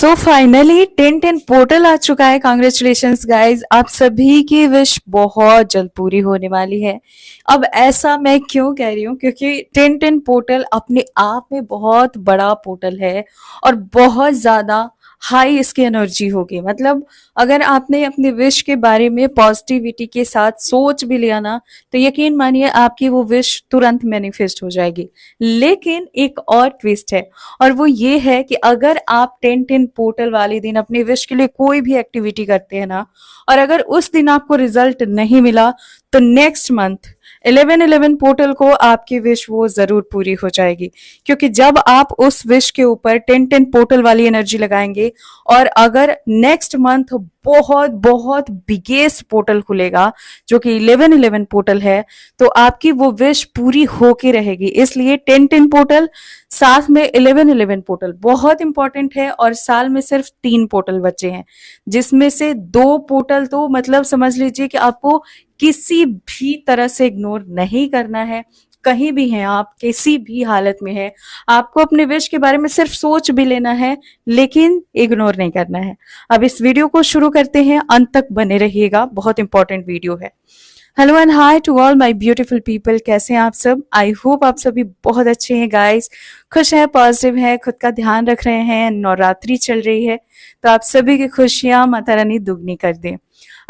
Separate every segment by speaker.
Speaker 1: So finally 10-10 portal आ चुका है। Congratulations guys, आप सभी की विश बहुत जल्द पूरी होने वाली है। अब ऐसा मैं क्यों कह रही हूँ, क्योंकि 10-10 पोर्टल अपने आप में बहुत बड़ा पोर्टल है और बहुत ज्यादा हाई इसकी एनर्जी होगी। मतलब अगर आपने अपने विश के बारे में पॉजिटिविटी के साथ सोच भी लिया ना, तो यकीन मानिए आपकी वो विश तुरंत मैनिफेस्ट हो जाएगी। लेकिन एक और ट्विस्ट है, और वो ये है कि अगर आप 10-10 पोर्टल वाले दिन अपने विश के लिए कोई भी एक्टिविटी करते हैं ना, और अगर उस दिन आपको रिजल्ट नहीं मिला, तो नेक्स्ट मंथ 11-11 पोर्टल को आपकी विश वो जरूर पूरी हो जाएगी। क्योंकि जब आप उस विश के ऊपर 10-10 पोर्टल वाली एनर्जी लगाएंगे, और अगर नेक्स्ट मंथ बहुत बहुत बिगेस्ट पोर्टल खुलेगा जो कि 11-11 पोर्टल है, तो आपकी वो विश पूरी होके रहेगी। इसलिए 10-10 पोर्टल साथ में 11-11 पोर्टल बहुत इंपॉर्टेंट है। और साल में सिर्फ 3 पोर्टल बचे हैं, जिसमें से 2 पोर्टल तो मतलब समझ लीजिए कि आपको किसी भी तरह से इग्नोर नहीं करना है। कहीं भी हैं आप, किसी भी हालत में है, आपको अपने विश के बारे में सिर्फ सोच भी लेना है, लेकिन इग्नोर नहीं करना है। अब इस वीडियो को शुरू करते हैं, अंत तक बने रहिएगा, बहुत इंपॉर्टेंट वीडियो है। Hello and hi to all my beautiful people, कैसे हैं आप सब? आई होप आप सभी बहुत अच्छे हैं गाइस, खुश हैं, पॉजिटिव हैं, खुद का ध्यान रख रहे हैं। नवरात्रि चल रही है, तो आप सभी की खुशियां माता रानी दुगनी कर दें।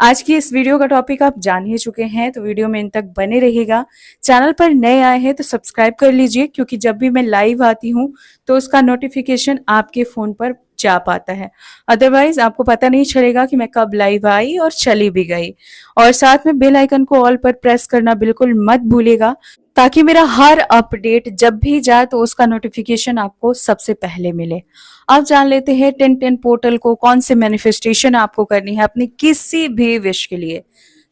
Speaker 1: आज की इस वीडियो का टॉपिक आप जान ही चुके हैं, तो वीडियो में इन तक बने रहिएगा। चैनल पर नए आए हैं तो सब्सक्राइब कर लीजिए, क्योंकि जब भी मैं लाइव आती हूँ तो उसका नोटिफिकेशन आपके फोन पर जा पाता है। अदरवाइज आपको पता नहीं चलेगा कि मैं कब लाइव आई और चली भी गई। और साथ में बेल आइकन को ऑल पर प्रेस करना बिल्कुल मत भूलिएगा, ताकि मेरा हर अपडेट जब भी जाए तो उसका नोटिफिकेशन आपको सबसे पहले मिले। अब जान लेते हैं 10-10 पोर्टल को कौन से मैनिफेस्टेशन आपको करनी है अपनी किसी भी विश के लिए।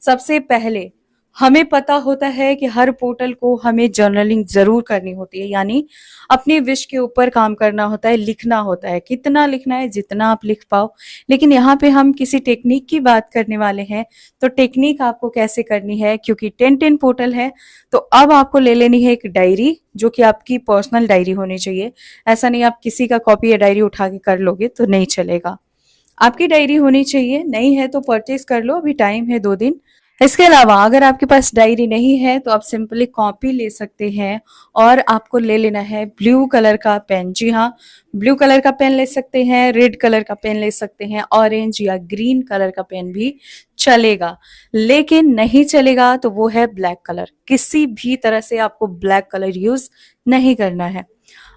Speaker 1: सबसे पहले हमें पता होता है कि हर पोर्टल को हमें जर्नलिंग जरूर करनी होती है, यानी अपनी विश के ऊपर काम करना होता है, लिखना होता है। कितना लिखना है? जितना आप लिख पाओ। लेकिन यहाँ पे हम किसी टेक्निक की बात करने वाले हैं, तो टेक्निक आपको कैसे करनी है, क्योंकि 10-10 पोर्टल है, तो अब आपको ले लेनी है एक डायरी, जो कि आपकी पर्सनल डायरी होनी चाहिए। ऐसा नहीं आप किसी का कॉपी या डायरी उठा के कर लोगे तो नहीं चलेगा। आपकी डायरी होनी चाहिए, नहीं है तो परचेज कर लो, अभी टाइम है 2 दिन। इसके अलावा अगर आपके पास डायरी नहीं है तो आप सिंपली कॉपी ले सकते हैं, और आपको ले लेना है ब्लू कलर का पेन। जी हाँ, ब्लू कलर का पेन ले सकते हैं, रेड कलर का पेन ले सकते हैं, ऑरेंज या ग्रीन कलर का पेन भी चलेगा। लेकिन नहीं चलेगा तो वो है ब्लैक कलर। किसी भी तरह से आपको ब्लैक कलर यूज नहीं करना है।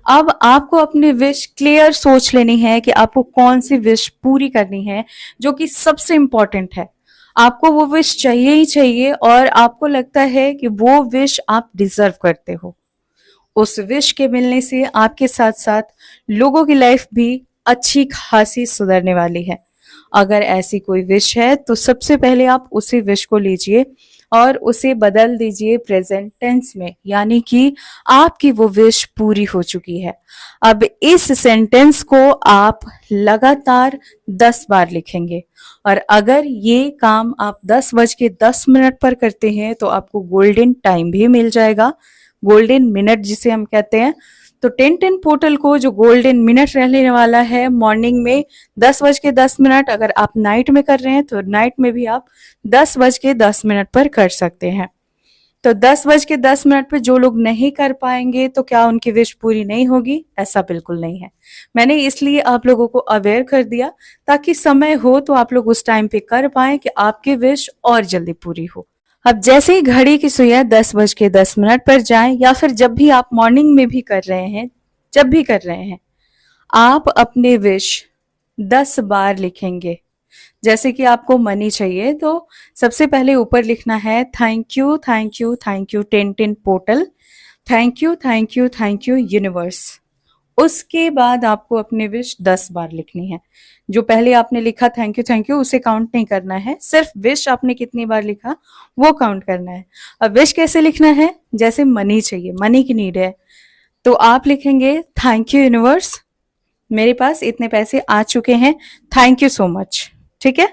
Speaker 1: अब आपको अपनी विश क्लियर सोच लेनी है कि आपको कौन सी विश पूरी करनी है, जो कि सबसे इंपॉर्टेंट है। आपको वो विश चाहिए ही चाहिए, और आपको लगता है कि वो विश आप डिजर्व करते हो। उस विश के मिलने से आपके साथ साथ लोगों की लाइफ भी अच्छी खासी सुधरने वाली है। अगर ऐसी कोई विश है तो सबसे पहले आप उसी विश को लीजिए और उसे बदल दीजिए प्रेजेंट टेंस में, यानी कि आपकी वो विश पूरी हो चुकी है। अब इस सेंटेंस को आप लगातार 10 बार लिखेंगे, और अगर ये काम आप 10:10 पर करते हैं तो आपको गोल्डन टाइम भी मिल जाएगा, गोल्डन मिनट जिसे हम कहते हैं। तो 10-10 पोर्टल को जो गोल्डन मिनट रहने वाला है मॉर्निंग में 10:10, अगर आप नाइट में कर रहे हैं तो नाइट में भी आप 10:10 पर कर सकते हैं। तो 10:10 पे जो लोग नहीं कर पाएंगे तो क्या उनकी विश पूरी नहीं होगी? ऐसा बिल्कुल नहीं है। मैंने इसलिए आप लोगों को अवेयर कर दिया, ताकि समय हो तो आप लोग उस टाइम पे कर पाए कि आपकी विश और जल्दी पूरी हो। अब जैसे ही घड़ी की सुइयां 10:10 पर जाएं, या फिर जब भी आप मॉर्निंग में भी कर रहे हैं, जब भी कर रहे हैं, आप अपने विश 10 बार लिखेंगे। जैसे कि आपको मनी चाहिए तो सबसे पहले ऊपर लिखना है thank you thank you thank you 10-10 portal, thank you thank you thank you universe. उसके बाद आपको अपनी विश 10 बार लिखनी है। जो पहले आपने लिखा थैंक यू उसे काउंट नहीं करना है, सिर्फ विश आपने कितनी बार लिखा वो काउंट करना है। अब विश कैसे लिखना है? जैसे मनी चाहिए, मनी की नीड है, तो आप लिखेंगे थैंक यू यूनिवर्स, मेरे पास इतने पैसे आ चुके हैं, थैंक यू सो मच। ठीक है?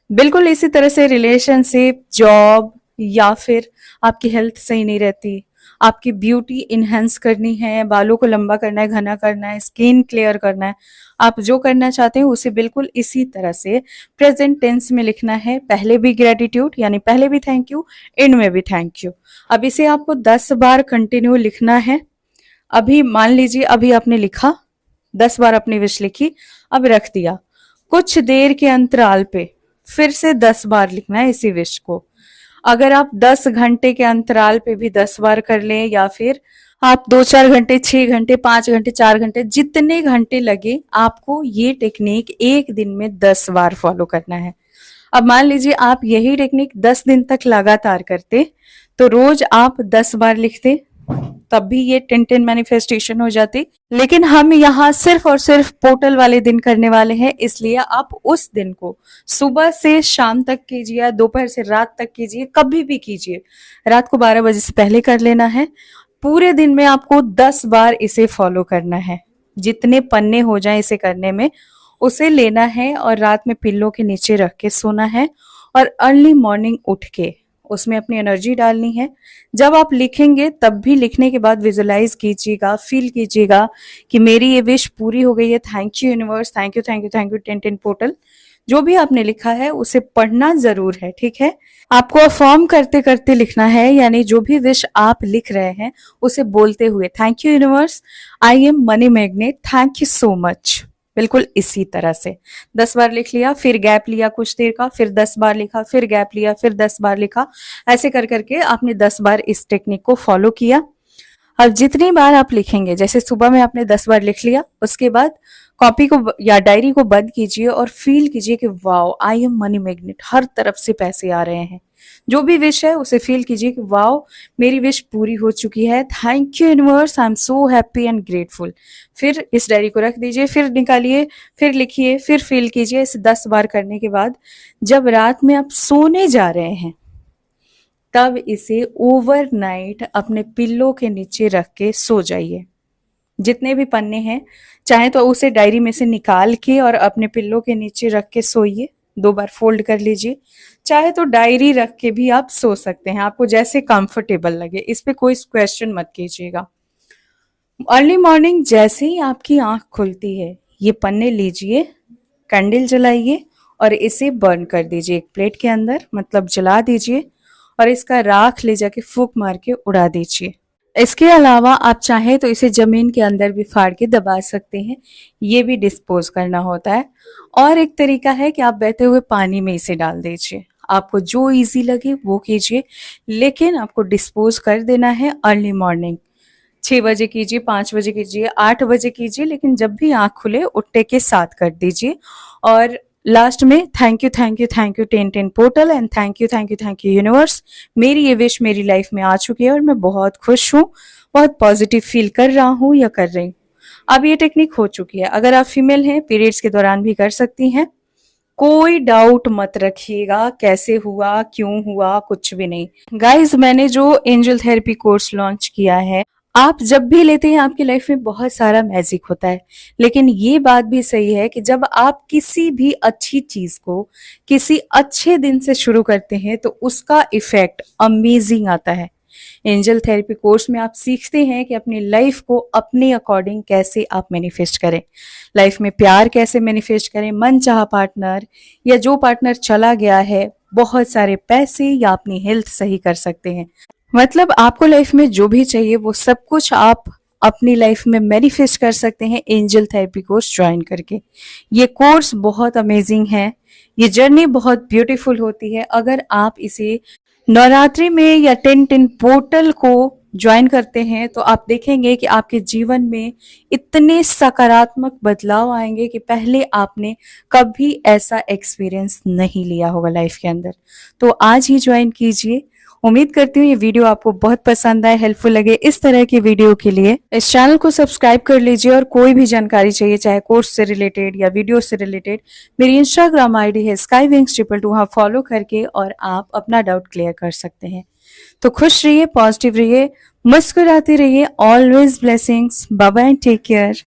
Speaker 1: बिल्कुल इसी तरह से रिलेशनशिप, जॉब, या फिर आपकी हेल्थ सही नहीं रहती, आपकी ब्यूटी इन्हेंस करनी है, बालों को लंबा करना है, घना करना है, स्किन क्लियर करना है, आप जो करना चाहते हैं उसे बिल्कुल इसी तरह से प्रेजेंट टेंस में लिखना है। पहले भी ग्रेटिट्यूड यानी पहले भी थैंक यू, एंड में भी थैंक यू। अब इसे आपको 10 बार कंटिन्यू लिखना है। अभी मान लीजिए अभी आपने लिखा, 10 बार अपनी विश लिखी, अब रख दिया। कुछ देर के अंतराल पे फिर से 10 बार लिखना है इसी विश को। अगर आप 10 घंटे के अंतराल पे भी 10 बार कर लें, या फिर आप 2-4 घंटे, 6 घंटे, 5 घंटे, 4 घंटे, जितने घंटे लगे आपको ये टेक्निक एक दिन में 10 बार फॉलो करना है। अब मान लीजिए आप यही टेक्निक 10 दिन तक लगातार करते, तो रोज आप 10 बार लिखते, तब भी ये 10-10 मैनिफेस्टेशन हो जाती। लेकिन हम यहाँ सिर्फ और सिर्फ पोर्टल वाले दिन करने वाले हैं, इसलिए आप उस दिन को सुबह से शाम तक कीजिए या दोपहर से रात तक कीजिए, कभी भी कीजिए। रात को 12 बजे से पहले कर लेना है। पूरे दिन में आपको 10 बार इसे फॉलो करना है। जितने पन्ने हो जाए इसे करने में उसे लेना है और रात में पिल्लो के नीचे रख के सोना है, और अर्ली मॉर्निंग उठ के उसमें अपनी एनर्जी डालनी है। जब आप लिखेंगे तब भी लिखने के बाद विजुलाइज कीजिएगा, फील कीजिएगा कि मेरी ये विश पूरी हो गई है। Thank you universe, thank you thank you thank you 10-10 portal. जो भी आपने लिखा है उसे पढ़ना जरूर है, ठीक है। आपको अफर्म करते करते लिखना है, यानी जो भी विश आप लिख रहे हैं उसे बोलते हुए, thank you universe, I am money magnet, thank you so much. बिल्कुल इसी तरह से 10 बार लिख लिया, फिर गैप लिया कुछ देर का, फिर 10 बार लिखा, फिर गैप लिया, फिर 10 बार लिखा। ऐसे कर करके आपने 10 बार इस टेक्निक को फॉलो किया। अब जितनी बार आप लिखेंगे, जैसे सुबह में आपने 10 बार लिख लिया, उसके बाद कॉपी को या डायरी को बंद कीजिए और फील कीजिए कि wow I am money magnet, हर तरफ से पैसे आ रहे हैं। जो भी विश है उसे फील कीजिए कि वाओ मेरी विश पूरी हो चुकी है, thank you universe, I am so happy and grateful. फिर इस डायरी को रख दीजिए, फिर निकालिए, फिर लिखिए, फिर फील कीजिए। इसे 10 बार करने के बाद जब रात में आप सोने जा रहे हैं तब इसे ओवरनाइट अपने पिल्लो के नीचे रख के सो जाइए। जितने भी पन्ने हैं चाहे तो उसे डायरी में से निकाल के और अपने पिल्लो के नीचे रख के सोइए, 2 बार फोल्ड कर लीजिए। चाहे तो डायरी रख के भी आप सो सकते हैं, आपको जैसे कंफर्टेबल लगे, इस पे कोई क्वेश्चन मत कीजिएगा। अर्ली मॉर्निंग जैसे ही आपकी आंख खुलती है, ये पन्ने लीजिए, कैंडल जलाइए और इसे बर्न कर दीजिए एक प्लेट के अंदर, मतलब जला दीजिए, और इसका राख ले जाके फूंक मार के उड़ा दीजिए। इसके अलावा आप चाहें तो इसे जमीन के अंदर भी फाड़ के दबा सकते हैं, ये भी डिस्पोज करना होता है। और एक तरीका है कि आप बहते हुए पानी में इसे डाल दीजिए, आपको जो इजी लगे वो कीजिए, लेकिन आपको डिस्पोज कर देना है अर्ली मॉर्निंग। 6 बजे कीजिए, 5 बजे कीजिए, 8 बजे कीजिए, लेकिन जब भी आंख खुले उठने के साथ कर दीजिए। और लास्ट में thank you thank you thank you 10-10 portal and thank you thank you thank you universe, मेरी ये विश मेरी लाइफ में आ चुकी है और मैं बहुत खुश हूँ, बहुत पॉजिटिव फील कर रहा हूँ या कर रही हूँ। अब ये टेक्निक हो चुकी है। अगर आप फीमेल हैं, पीरियड्स के दौरान भी कर सकती हैं। कोई डाउट मत रखिएगा कैसे हुआ, क्यों हुआ, कुछ भी नहीं। गाइज, मैंने जो एंजल थेरेपी कोर्स लॉन्च किया है, आप जब भी लेते हैं आपकी लाइफ में बहुत सारा मैजिक होता है, लेकिन ये बात भी सही है कि जब आप किसी भी अच्छी चीज को किसी अच्छे दिन से शुरू करते हैं तो उसका इफेक्ट अमेजिंग आता है। एंजल थेरेपी कोर्स में आप सीखते हैं कि अपनी लाइफ को अपने अकॉर्डिंग कैसे आप मैनिफेस्ट करें, लाइफ में प्यार कैसे मैनिफेस्ट करें, मनचाहा पार्टनर या जो पार्टनर चला गया है, बहुत सारे पैसे या अपनी हेल्थ सही कर सकते हैं। मतलब आपको लाइफ में जो भी चाहिए वो सब कुछ आप अपनी लाइफ में मैनिफेस्ट कर सकते हैं एंजल थेरेपी कोर्स ज्वाइन करके। ये कोर्स बहुत अमेजिंग है, ये जर्नी बहुत ब्यूटीफुल होती है। अगर आप इसे नवरात्रि में या 10-10 पोर्टल को ज्वाइन करते हैं तो आप देखेंगे कि आपके जीवन में इतने सकारात्मक बदलाव आएंगे कि पहले आपने कभी ऐसा एक्सपीरियंस नहीं लिया होगा लाइफ के अंदर। तो आज ही ज्वाइन कीजिए। उम्मीद करती हूँ ये वीडियो आपको बहुत पसंद आए, हेल्पफुल लगे। इस तरह की वीडियो के लिए इस चैनल को सब्सक्राइब कर लीजिए, और कोई भी जानकारी चाहिए चाहे कोर्स से रिलेटेड या वीडियो से रिलेटेड, मेरी इंस्टाग्राम आईडी है skyWings222, वहां फॉलो करके और आप अपना डाउट क्लियर कर सकते हैं। तो खुश रहिए, पॉजिटिव रहिए, मुस्कुराते रहिए, always blessings, bye bye, take care.